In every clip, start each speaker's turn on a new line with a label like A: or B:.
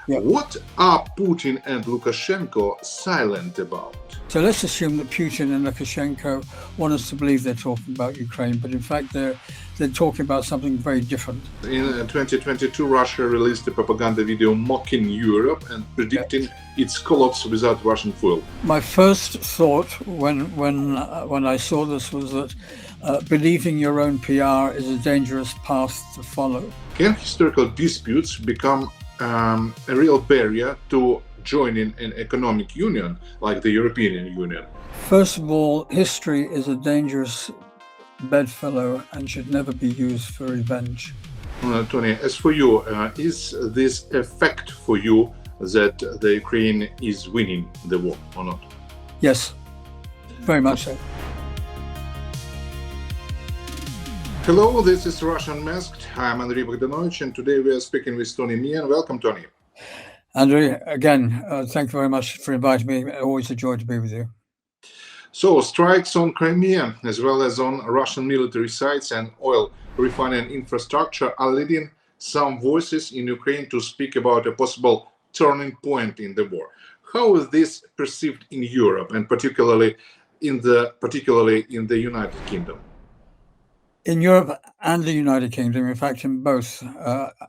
A: Yeah.
B: What are Putin and Lukashenko silent about?
A: So let's assume that Putin and Lukashenko want us to believe they're talking about Ukraine, but in fact they're talking about something very different.
B: In 2022, Russia released a propaganda video mocking Europe and predicting its collapse without Russian fuel.
A: My first thought when I saw this was that believing your own PR is a dangerous path to follow.
B: Can historical disputes become a real barrier to joining an economic union like the European Union?
A: First of all, history is a dangerous bedfellow and should never be used for revenge.
B: Tony, as for you, is this a fact for you that the Ukraine is winning the war or not?
A: Yes, very much so.
B: Hello, this is Russia Unmasked. I'm Andrei Bogdanovich, and today we are speaking with Tony Meehan. Welcome, Tony.
A: Andrei, again, thank you very much for inviting me. Always a joy to be with you.
B: So, strikes on Crimea, as well as on Russian military sites and oil refining infrastructure, are leading some voices in Ukraine to speak about a possible turning point in the war. How is this perceived in Europe, and particularly in the United Kingdom?
A: In Europe and the United Kingdom, in fact, in both,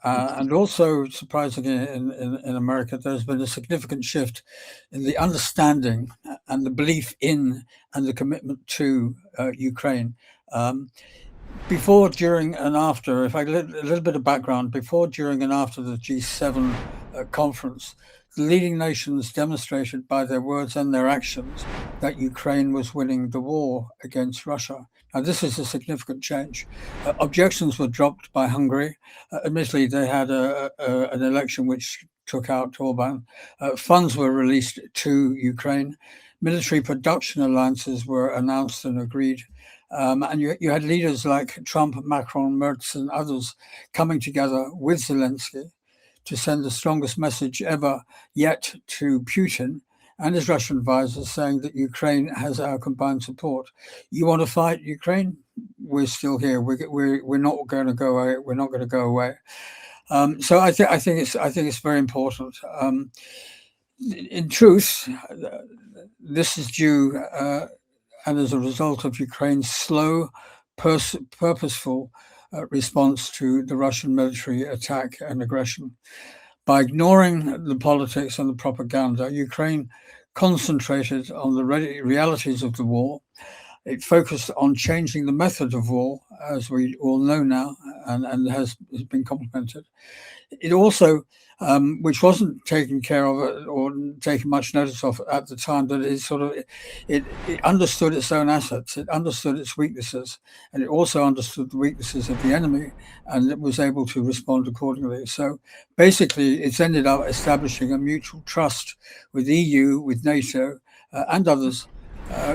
A: and also surprisingly in America, there's been a significant shift in the understanding and the belief in and the commitment to Ukraine. Before, during, and after, if I get a little bit of background, before, during, and after the G7 conference, the leading nations demonstrated by their words and their actions that Ukraine was winning the war against Russia. Now, this is a significant change. Objections were dropped by Hungary. Admittedly, they had an election which took out Orban. Funds were released to Ukraine. Military production alliances were announced and agreed. And you had leaders like Trump, Macron, Merz, and others coming together with Zelensky to send the strongest message ever yet to Putin and his Russian advisors, saying that Ukraine has our combined support. You want to fight Ukraine? We're still here. We're not going to go away. We're not going to go away. So I think it's very important. In truth, this is due and as a result of Ukraine's slow, purposeful response to the Russian military attack and aggression. By ignoring the politics and the propaganda, Ukraine concentrated on the realities of the war. It focused on changing the method of war, as we all know now, and has been complemented. It also, which wasn't taken care of or taken much notice of at the time, that it understood its own assets, it understood its weaknesses, and it also understood the weaknesses of the enemy, and it was able to respond accordingly. So basically, it's ended up establishing a mutual trust with the EU, with NATO, and others,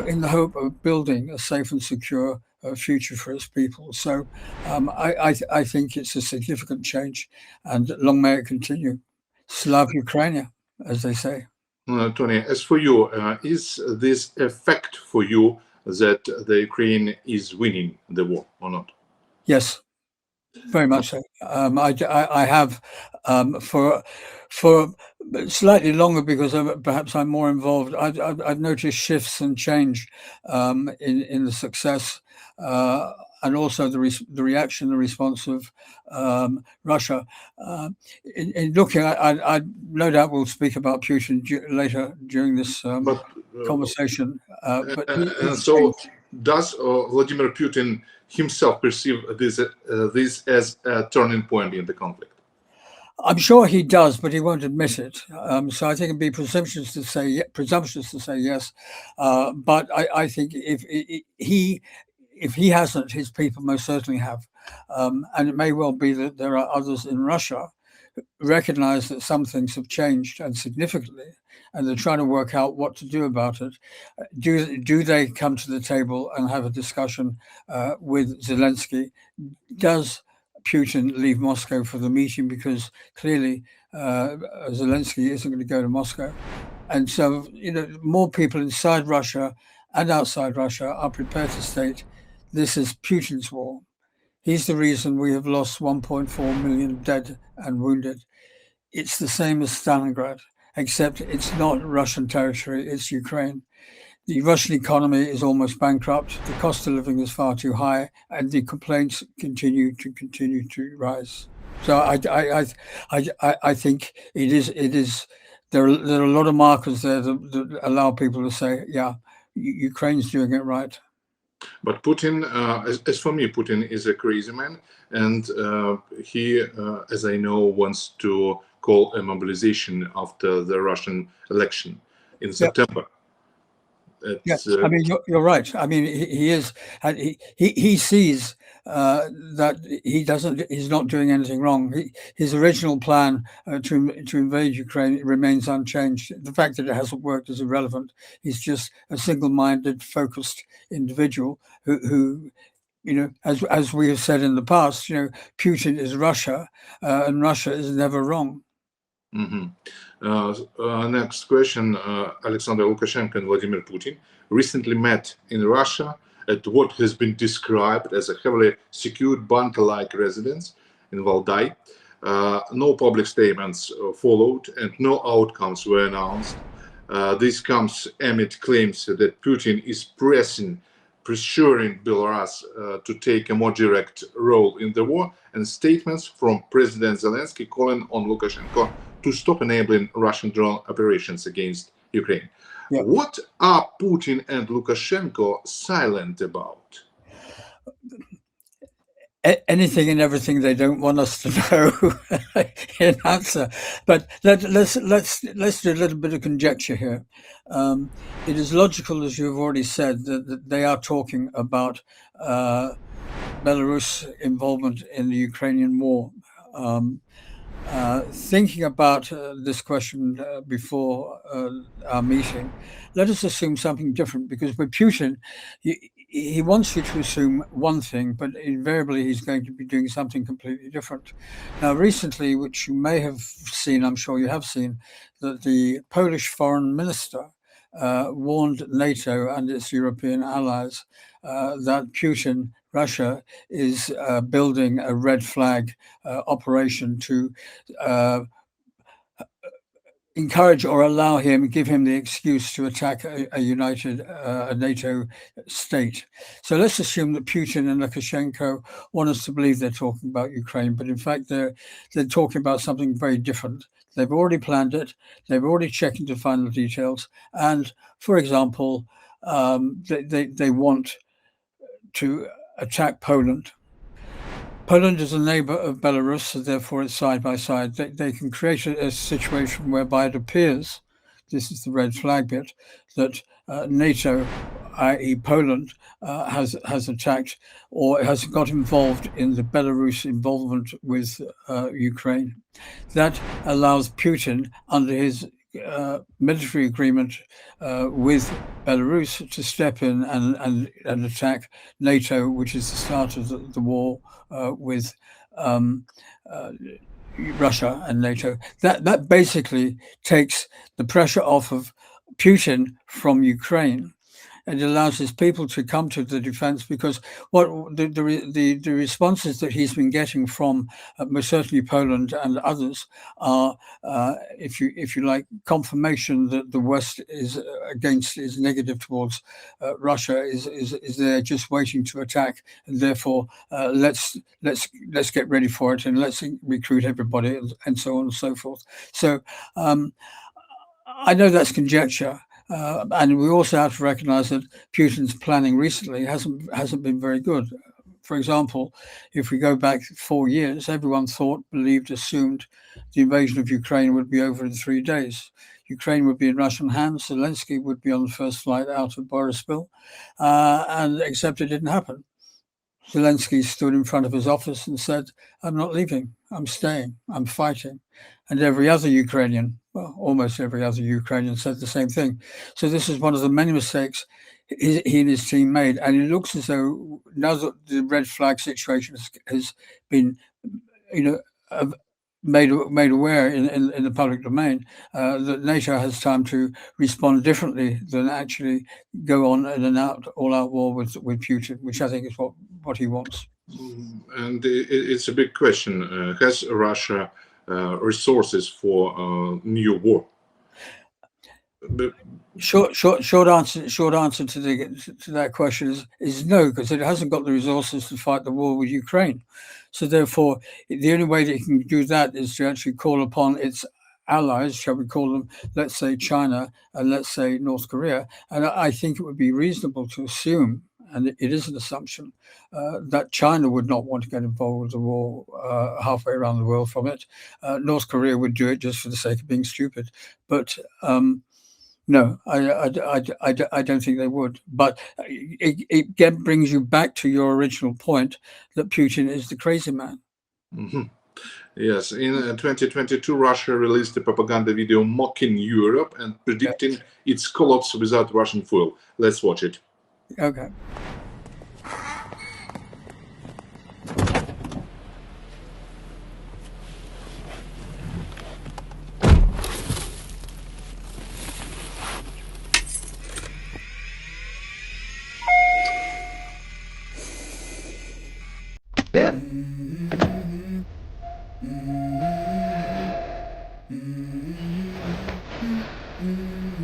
A: in the hope of building a safe and secure future for its people. So I think it's a significant change, and long may it continue. Slav Ukraine, as they say.
B: Tony, as for you, is this a fact for you that the Ukraine is winning the war or not?
A: Yes, very much so. I have for slightly longer, because perhaps I'm more involved. I've noticed shifts and change in the success and also the reaction, the response of Russia. In looking, I no doubt we'll speak about Putin later during this conversation.
B: So, does Vladimir Putin himself perceive this as a turning point in the conflict?
A: I'm sure he does, but he won't admit it. So I think it'd be presumptuous to say yes. But I think if he hasn't, his people most certainly have. And it may well be that there are others in Russia who recognize that some things have changed, and significantly, and they're trying to work out what to do about it. Do they come to the table and have a discussion with Zelensky? Does Putin leave Moscow for the meeting? Because clearly Zelensky isn't going to go to Moscow. And so, more people inside Russia and outside Russia are prepared to state this is Putin's war. He's the reason we have lost 1.4 million dead and wounded. it's the same as Stalingrad, except it's not Russian territory, it's Ukraine. The Russian economy is almost bankrupt. The cost of living is far too high, and the complaints continue to rise. So I think it is. There are a lot of markers there that allow people to say, yeah, Ukraine's doing it right.
B: But Putin, as for me, Putin is a crazy man, and he, as I know, wants to call a mobilization after the Russian election in September.
A: Yes, I mean you're right. I mean he is, and he sees that he's not doing anything wrong. His original plan to invade Ukraine remains unchanged. The fact that it hasn't worked is irrelevant. He's just a single-minded, focused individual who as we have said in the past, Putin is Russia, and Russia is never wrong.
B: Next question. Alexander Lukashenko and Vladimir Putin recently met in Russia at what has been described as a heavily secured bunker-like residence in Valdai. No public statements followed and no outcomes were announced. This comes amid claims that Putin is pressuring Belarus to take a more direct role in the war, and statements from President Zelensky calling on Lukashenko to stop enabling Russian drone operations against Ukraine. Yeah. What are Putin and Lukashenko silent about?
A: Anything and everything they don't want us to know in answer. But let's do a little bit of conjecture here. It is logical, as you've already said, that they are talking about Belarus involvement in the Ukrainian war. Thinking about this question before our meeting, let us assume something different, because with Putin, he wants you to assume one thing, but invariably he's going to be doing something completely different. Now, recently, which you may have seen, I'm sure you have seen, that the Polish foreign minister warned NATO and its European allies that Putin, Russia, is building a red flag operation to encourage or allow him, give him the excuse to attack a united NATO state. So let's assume that Putin and Lukashenko want us to believe they're talking about Ukraine, but in fact they're talking about something very different. They've already planned it. They've already checked into final details. And for example, they want to attack Poland. Poland is a neighbor of Belarus, so therefore it's side by side. They can create a situation whereby it appears, this is the red flag bit, that NATO, i.e. Poland, has attacked or has got involved in the Belarus involvement with Ukraine. That allows Putin, under his military agreement with Belarus, to step in and attack NATO, which is the start of the war with Russia and NATO. That basically takes the pressure off of Putin from Ukraine. It allows his people to come to the defense, because what the responses that he's been getting from most certainly Poland and others are, if you like, confirmation that the West is negative towards Russia, is there just waiting to attack, and therefore let's get ready for it, and let's recruit everybody, and so on and so forth. So I know that's conjecture. And we also have to recognize that Putin's planning recently hasn't been very good. For example, if we go back 4 years, everyone assumed the invasion of Ukraine would be over in 3 days. Ukraine would be in Russian hands. Zelensky would be on the first flight out of Boryspil, and except it didn't happen. Zelensky stood in front of his office and said, "I'm not leaving. I'm staying. I'm fighting." And every other Ukrainian, well, almost every other Ukrainian, said the same thing. So this is one of the many mistakes he and his team made. And it looks as though now that the red flag situation has been, made aware in the public domain, that NATO has time to respond differently than actually go on in an all-out war with Putin, which I think is what he wants.
B: And it's a big question. Has Russia resources for new war?
A: Short answer to that question is no, because it hasn't got the resources to fight the war with Ukraine. So therefore, the only way that it can do that is to actually call upon its allies, shall we call them, let's say China and let's say North Korea. And I think it would be reasonable to assume, and it is an assumption, that China would not want to get involved with the war halfway around the world from it. North Korea would do it just for the sake of being stupid. But no, I don't think they would. But it again brings you back to your original point that Putin is the crazy man.
B: Mm-hmm. Yes, in 2022, Russia released a propaganda video mocking Europe and predicting its collapse without Russian fuel. Let's watch it.
A: Okay.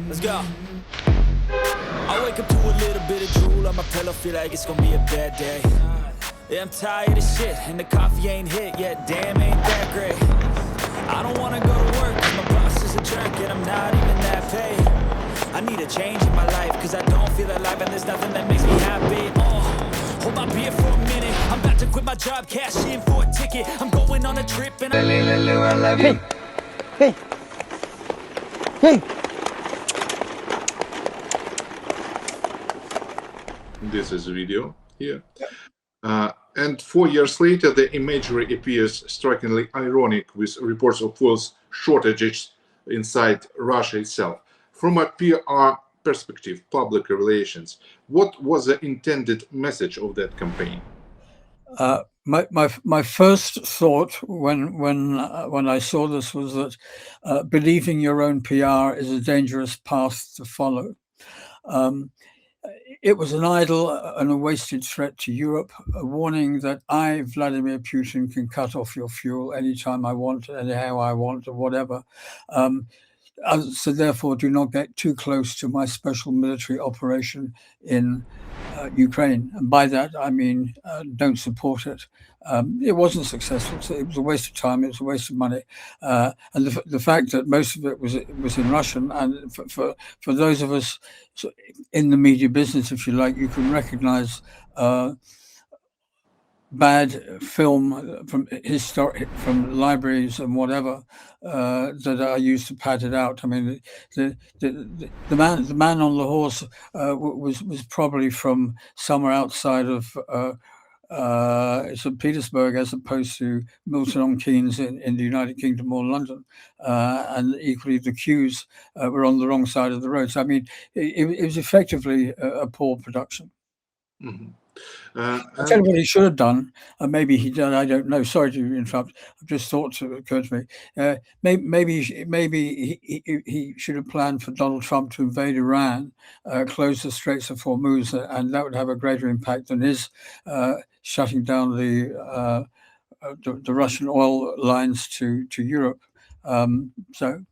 C: Let's go. I wake up to a little bit of drool on my pillow, feel like it's gonna be a bad day. Yeah, I'm tired of shit, and the coffee ain't hit yet, damn, ain't that great. I don't wanna go to work, cause my boss is a jerk, and I'm not even that paid. I need a change in my life, cause I don't feel alive, and there's nothing that makes me happy. Hold my beer for a minute, I'm about to quit my job, cash in for a ticket. I'm going on a trip, and I love you.
D: Hey!
B: This is a video here. And 4 years later, the imagery appears strikingly ironic, with reports of fuel shortages inside Russia itself. From a PR perspective, public relations, what was the intended message of that campaign?
A: My first thought when I saw this was that believing your own PR is a dangerous path to follow. It was an idle and a wasted threat to Europe, a warning that I, Vladimir Putin, can cut off your fuel anytime I want, anyhow I want, or whatever. So therefore, do not get too close to my special military operation in Ukraine. And by that, I mean, don't support it. It wasn't successful. So it was a waste of time. It was a waste of money. And the fact that most of it was in Russian, and for those of us in the media business, if you like, you can recognize bad film from libraries and whatever that are used to pad it out. I mean, the man on the horse was probably from somewhere outside of St. Petersburg, as opposed to Milton on Keynes in the United Kingdom or London, and equally the cues were on the wrong side of the road. So I mean, it was effectively a poor production.
B: Mm-hmm.
A: I'll tell you what he should have done, and maybe he did. I don't know. Sorry to interrupt. I've just thought to occur to me. Maybe he should have planned for Donald Trump to invade Iran, close the Straits of Hormuz, and that would have a greater impact than his shutting down the Russian oil lines to Europe. Sorry.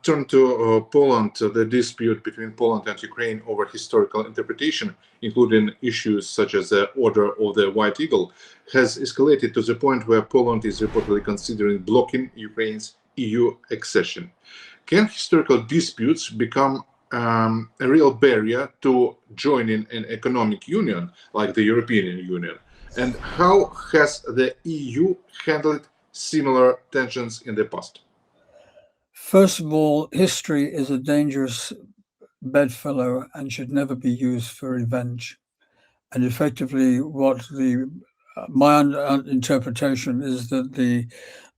B: Turn to Poland. The dispute between Poland and Ukraine over historical interpretation, including issues such as the Order of the White Eagle, has escalated to the point where Poland is reportedly considering blocking Ukraine's EU accession. Can historical disputes become a real barrier to joining an economic union like the European Union? And how has the EU handled similar tensions in the past?
A: First of all, history is a dangerous bedfellow and should never be used for revenge. And effectively, what my interpretation is that the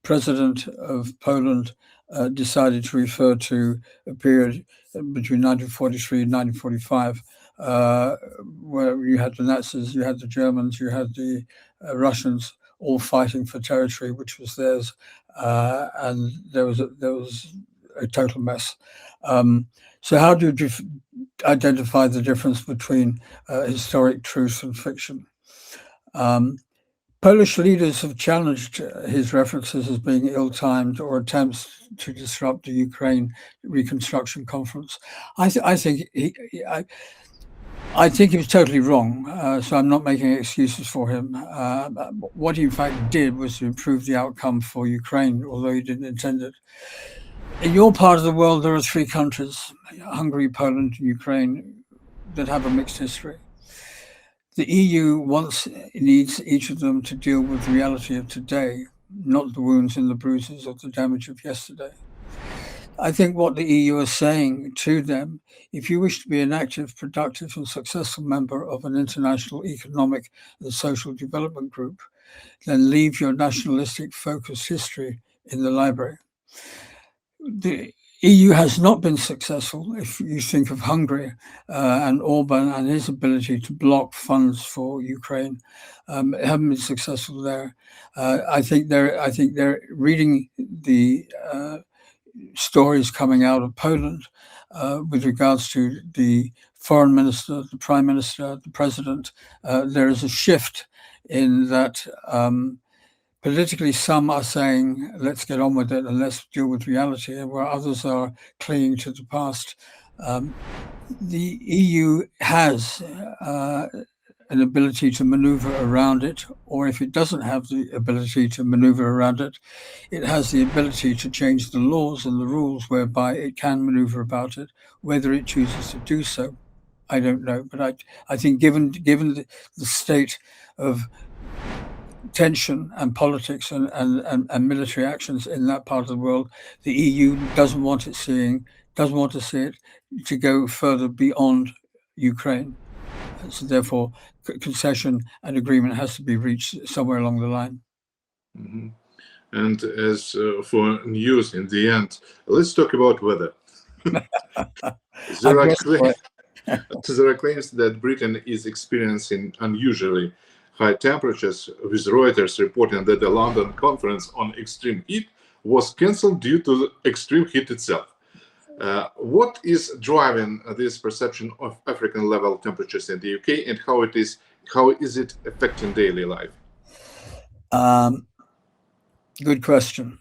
A: president of Poland decided to refer to a period between 1943 and 1945, where you had the Nazis, you had the Germans, you had the Russians, all fighting for territory which was theirs, and there was a total mess. So how do you identify the difference between historic truth and fiction? Polish leaders have challenged his references as being ill-timed or attempts to disrupt the Ukraine reconstruction conference. I think he was totally wrong, so I'm not making excuses for him. What he in fact did was to improve the outcome for Ukraine, although he didn't intend it. In your part of the world, there are 3 countries, Hungary, Poland, and Ukraine, that have a mixed history. The EU needs each of them to deal with the reality of today, not the wounds and the bruises or the damage of yesterday. I think what the EU is saying to them, if you wish to be an active, productive and successful member of an international economic and social development group, then leave your nationalistic focused history in the library. The EU has not been successful, if you think of Hungary and Orban and his ability to block funds for Ukraine. Haven't been successful there. I think they're reading the stories coming out of Poland with regards to the foreign minister, the prime minister, the president. There is a shift in that politically some are saying, let's get on with it and let's deal with reality, and where others are clinging to the past. The EU has an ability to maneuver around it, or if it doesn't have the ability to maneuver around it, it has the ability to change the laws and the rules whereby it can maneuver about it. Whether it chooses to do so, I don't know. But I think given the state of tension and politics and military actions in that part of the world, the EU doesn't want to see it to go further beyond Ukraine. So therefore, concession and agreement has to be reached somewhere along the line.
B: Mm-hmm. And as for news in the end, let's talk about weather. There are claims that Britain is experiencing unusually high temperatures, with Reuters reporting that the London conference on extreme heat was cancelled due to the extreme heat itself. What is driving this perception of African level temperatures in the UK, and how is it affecting daily life?
A: Good question.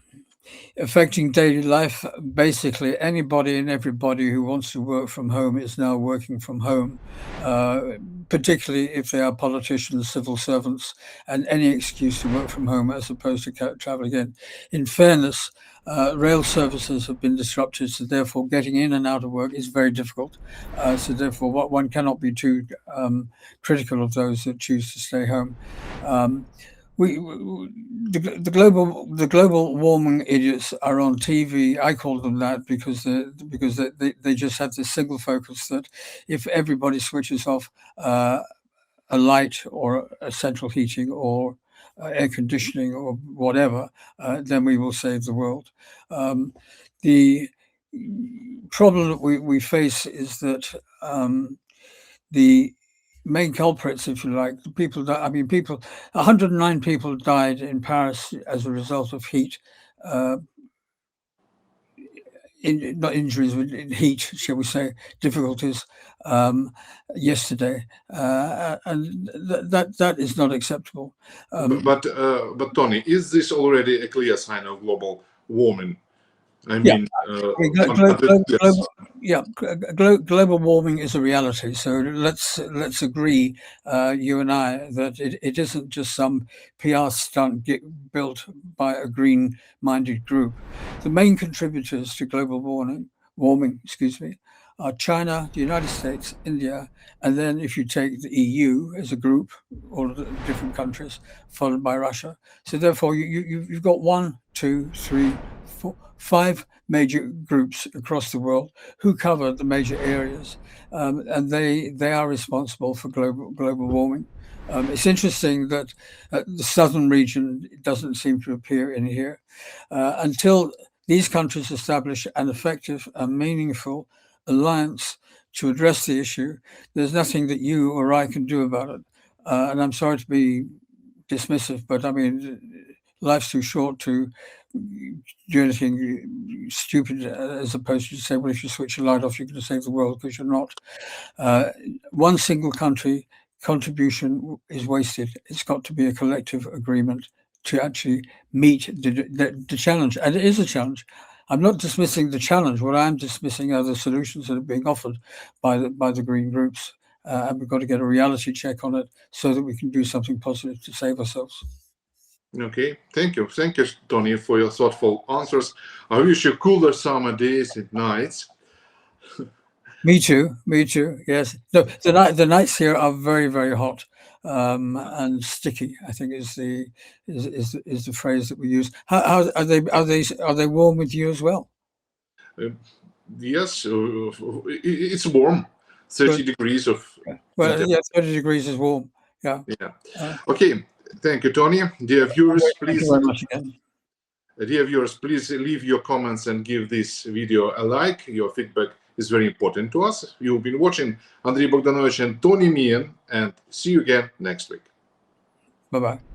A: Affecting daily life, basically anybody and everybody who wants to work from home is now working from home, particularly if they are politicians, civil servants, and any excuse to work from home as opposed to traveling in. In fairness, rail services have been disrupted, so therefore getting in and out of work is very difficult. So therefore one cannot be too critical of those that choose to stay home. The global warming idiots are on TV. I call them that because they just have this single focus that if everybody switches off a light or a central heating or air conditioning or whatever, then we will save the world. The problem that we face is that the main culprits, if you like, the people that 109 people died in Paris as a result of heat, not injuries, but in heat, shall we say, difficulties yesterday, and that is not acceptable.
B: But Tony, is this already a clear sign of global warming? I mean,
A: global warming is a reality. So let's agree, you and I, that it isn't just some PR stunt built by a green-minded group. The main contributors to global warming, are China, the United States, India, and then if you take the EU as a group, all of the different countries, followed by Russia. So therefore, you've got 1, 2, 3, 4, 5 major groups across the world who cover the major areas, and they are responsible for global warming. It's interesting that the southern region doesn't seem to appear in here until these countries establish an effective and meaningful alliance to address the issue. There's nothing that you or I can do about it, and I'm sorry to be dismissive, but I mean, life's too short to do anything stupid as opposed to say, well, if you switch your light off, you're going to save the world, because you're not. One single country contribution is wasted. It's got to be a collective agreement to actually meet the challenge. And it is a challenge. I'm not dismissing the challenge. What I'm dismissing are the solutions that are being offered by the green groups. And we've got to get a reality check on it so that we can do something positive to save ourselves.
B: Okay, thank you, Tony, for your thoughtful answers. I wish you cooler summer days and nights.
A: Me too. Yes. No, the nights here are very, very hot and sticky, I think is the phrase that we use. How are they warm with you as well?
B: Yes, it's warm. 30 degrees of.
A: Well, yeah, 30 degrees is warm. Yeah.
B: Okay. Thank you, Tony. Dear viewers,
A: thank you very much again.
B: Dear viewers, please leave your comments and give this video a like. Your feedback is very important to us. You've been watching Andrei Bogdanovich and Tony Meehan, and see you again next week.
A: Bye-bye.